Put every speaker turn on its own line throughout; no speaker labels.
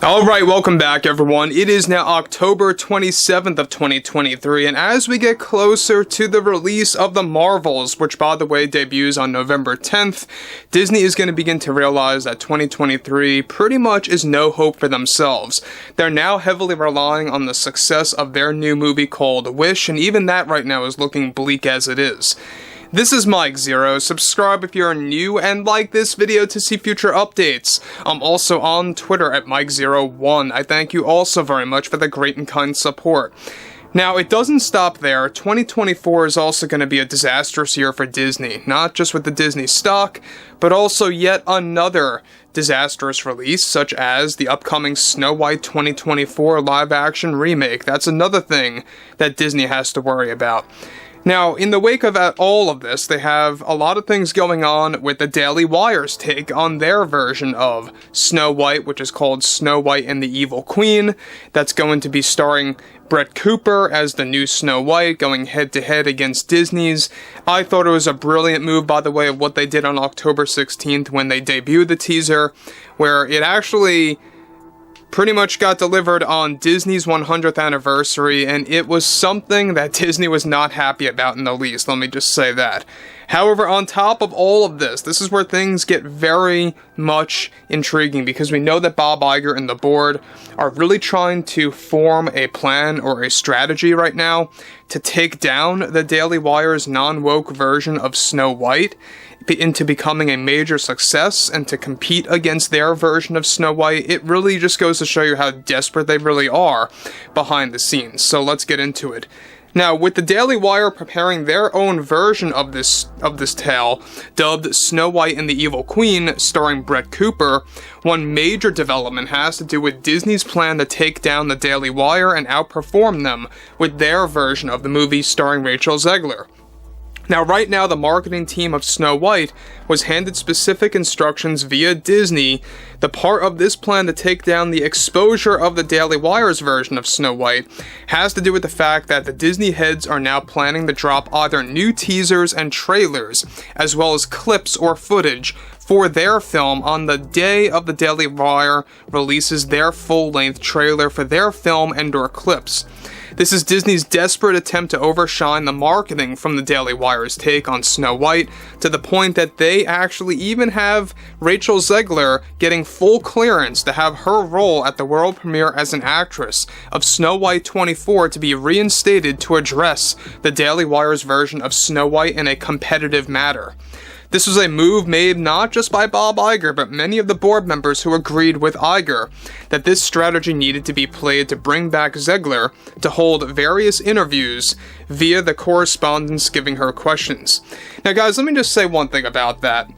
Alright, welcome back everyone. It is now October 27th of 2023, and as we get closer to the release of The Marvels, which by the way debuts on November 10th, Disney is going to begin to realize that 2023 pretty much is no hope for themselves. They're now heavily relying on the success of their new movie called Wish, and even that right now is looking bleak as it is. This is Mike Zero. Subscribe if you're new and like this video to see future updates. I'm also on Twitter at Mike01. I thank you also very much for the great and kind support. Now, it doesn't stop there. 2024 is also going to be a disastrous year for Disney, not just with the Disney stock, but also yet another disastrous release, such as the upcoming Snow White 2024 live-action remake. That's another thing that Disney has to worry about. Now, in the wake of all of this, they have a lot of things going on with the Daily Wire's take on their version of Snow White, which is called Snow White and the Evil Queen. That's going to be starring Brett Cooper as the new Snow White, going head-to-head against Disney's. I thought it was a brilliant move, by the way, of what they did on October 16th when they debuted the teaser, where it actually pretty much got delivered on Disney's 100th anniversary, and it was something that Disney was not happy about in the least, let me just say that. However, on top of all of this, this is where things get very much intriguing, because we know that Bob Iger and the board are really trying to form a plan or a strategy right now to take down the Daily Wire's non-woke version of Snow White into becoming a major success and to compete against their version of Snow White. It really just goes to show you how desperate they really are behind the scenes. So let's get into it. Now, with the Daily Wire preparing their own version of this tale, dubbed Snow White and the Evil Queen, starring Brett Cooper, one major development has to do with Disney's plan to take down the Daily Wire and outperform them with their version of the movie starring Rachel Zegler. Now, right now, the marketing team of Snow White was handed specific instructions via Disney. The part of this plan to take down the exposure of the Daily Wire's version of Snow White has to do with the fact that the Disney heads are now planning to drop either new teasers and trailers, as well as clips or footage for their film on the day of the Daily Wire releases their full-length trailer for their film and/or clips. This is Disney's desperate attempt to overshine the marketing from the Daily Wire's take on Snow White, to the point that they actually even have Rachel Zegler getting full clearance to have her role at the world premiere as an actress of Snow White 24 to be reinstated to address the Daily Wire's version of Snow White in a competitive manner. This was a move made not just by Bob Iger, but many of the board members who agreed with Iger that this strategy needed to be played to bring back Zegler to hold various interviews via the correspondence giving her questions. Now guys, let me just say one thing about that.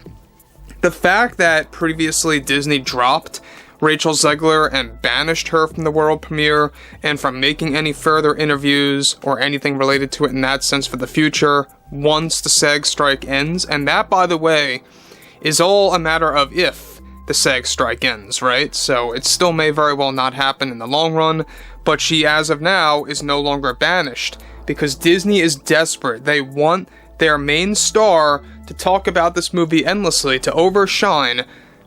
The fact that previously Disney dropped Rachel Zegler and banished her from the world premiere and from making any further interviews or anything related to it in that sense for the future once the SAG strike ends, and that, by the way, is all a matter of if the SAG strike ends, right? So it still may very well not happen in the long run, but she, as of now, is no longer banished because Disney is desperate. They want their main star to talk about this movie endlessly, to overshine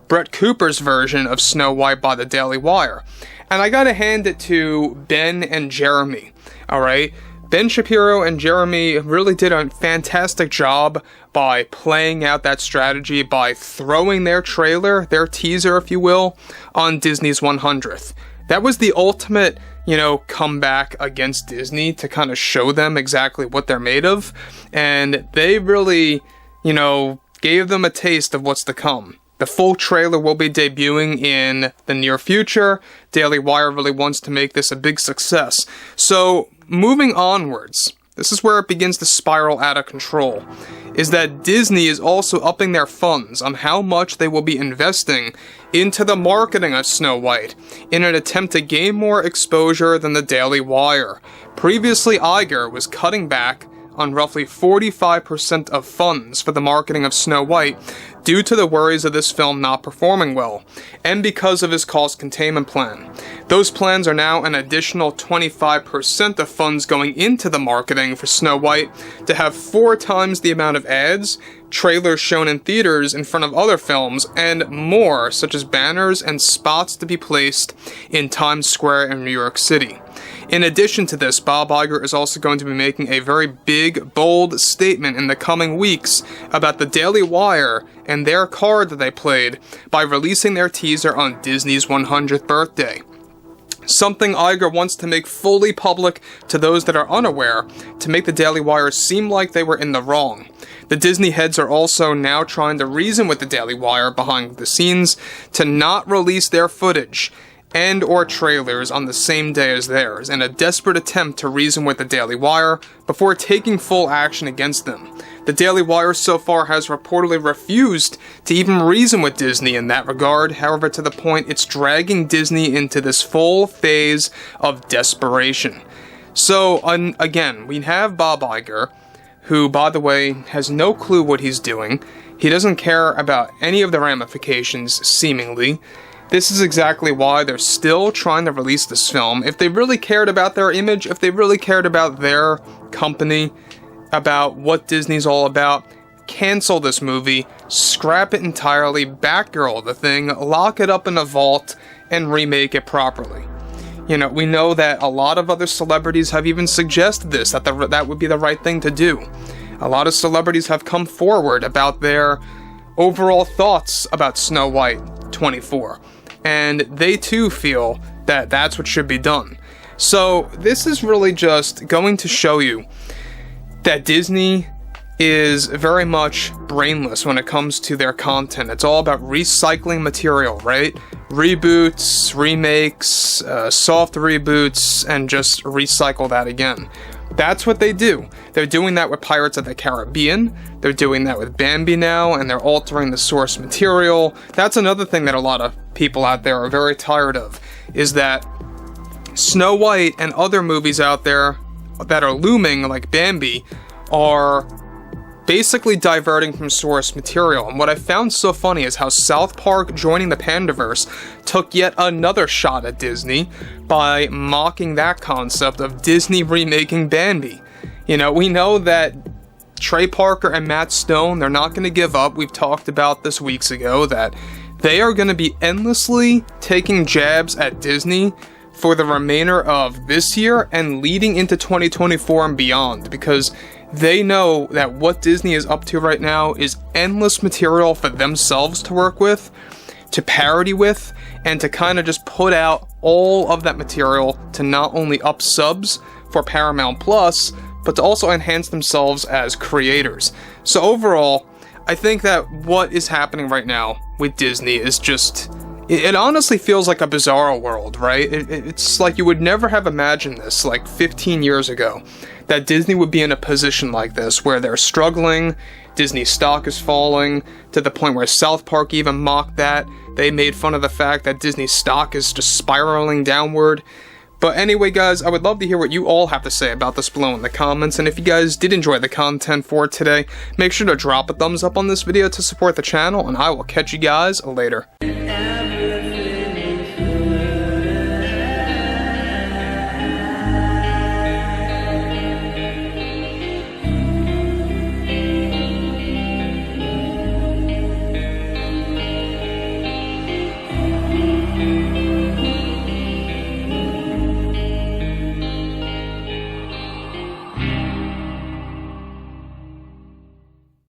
Brett Cooper's version of Snow White by the Daily Wire. And I gotta hand it to Ben and Jeremy, alright? Ben Shapiro and Jeremy really did a fantastic job by playing out that strategy, by throwing their trailer, their teaser if you will, on Disney's 100th. That was the ultimate, comeback against Disney to kind of show them exactly what they're made of. And they really, gave them a taste of what's to come. The full trailer will be debuting in the near future. Daily Wire really wants to make this a big success. So, moving onwards, this is where it begins to spiral out of control, is that Disney is also upping their funds on how much they will be investing into the marketing of Snow White in an attempt to gain more exposure than the Daily Wire. Previously, Iger was cutting back on roughly 45% of funds for the marketing of Snow White due to the worries of this film not performing well, and because of his cost containment plan. Those plans are now an additional 25% of funds going into the marketing for Snow White to have 4 times the amount of ads, trailers shown in theaters in front of other films, and more, such as banners and spots to be placed in Times Square in New York City. In addition to this, Bob Iger is also going to be making a very big, bold statement in the coming weeks about the Daily Wire and their card that they played by releasing their teaser on Disney's 100th birthday. Something Iger wants to make fully public to those that are unaware, to make the Daily Wire seem like they were in the wrong. The Disney heads are also now trying to reason with the Daily Wire behind the scenes to not release their footage and or trailers on the same day as theirs, in a desperate attempt to reason with the Daily Wire before taking full action against them. The Daily Wire so far has reportedly refused to even reason with Disney in that regard, however, to the point it's dragging Disney into this full phase of desperation. So, again, we have Bob Iger, who, by the way, has no clue what he's doing. He doesn't care about any of the ramifications, seemingly. This is exactly why they're still trying to release this film. If they really cared about their image, if they really cared about their company, about what Disney's all about, cancel this movie, scrap it entirely, Batgirl the thing, lock it up in a vault, and remake it properly. You know, we know that a lot of other celebrities have even suggested this, that that would be the right thing to do. A lot of celebrities have come forward about their overall thoughts about Snow White 24. And they too feel that that's what should be done. So this is really just going to show you that Disney is very much brainless when it comes to their content. It's all about recycling material, right? Reboots, remakes, soft reboots, and just recycle that again. That's what they do. They're doing that with Pirates of the Caribbean, they're doing that with Bambi now, and they're altering the source material. That's another thing that a lot of people out there are very tired of, is that Snow White and other movies out there that are looming, like Bambi, are basically diverting from source material. And what I found so funny is how South Park joining the Pandaverse took yet another shot at Disney by mocking that concept of Disney remaking Bambi. You know, we know that Trey Parker and Matt Stone, they're not going to give up. We've talked about this weeks ago, that they are going to be endlessly taking jabs at Disney for the remainder of this year and leading into 2024 and beyond, because they know that what Disney is up to right now is endless material for themselves to work with, to parody with, and to kind of just put out all of that material to not only up subs for Paramount Plus, but to also enhance themselves as creators. So overall, I think that what is happening right now with Disney is just, it honestly feels like a bizarro world, right? It's like you would never have imagined this like 15 years ago, that Disney would be in a position like this, where they're struggling, Disney stock is falling, to the point where South Park even mocked that. They made fun of the fact that Disney stock is just spiraling downward. But anyway, guys, I would love to hear what you all have to say about this below in the comments, and if you guys did enjoy the content for today, make sure to drop a thumbs up on this video to support the channel, and I will catch you guys later.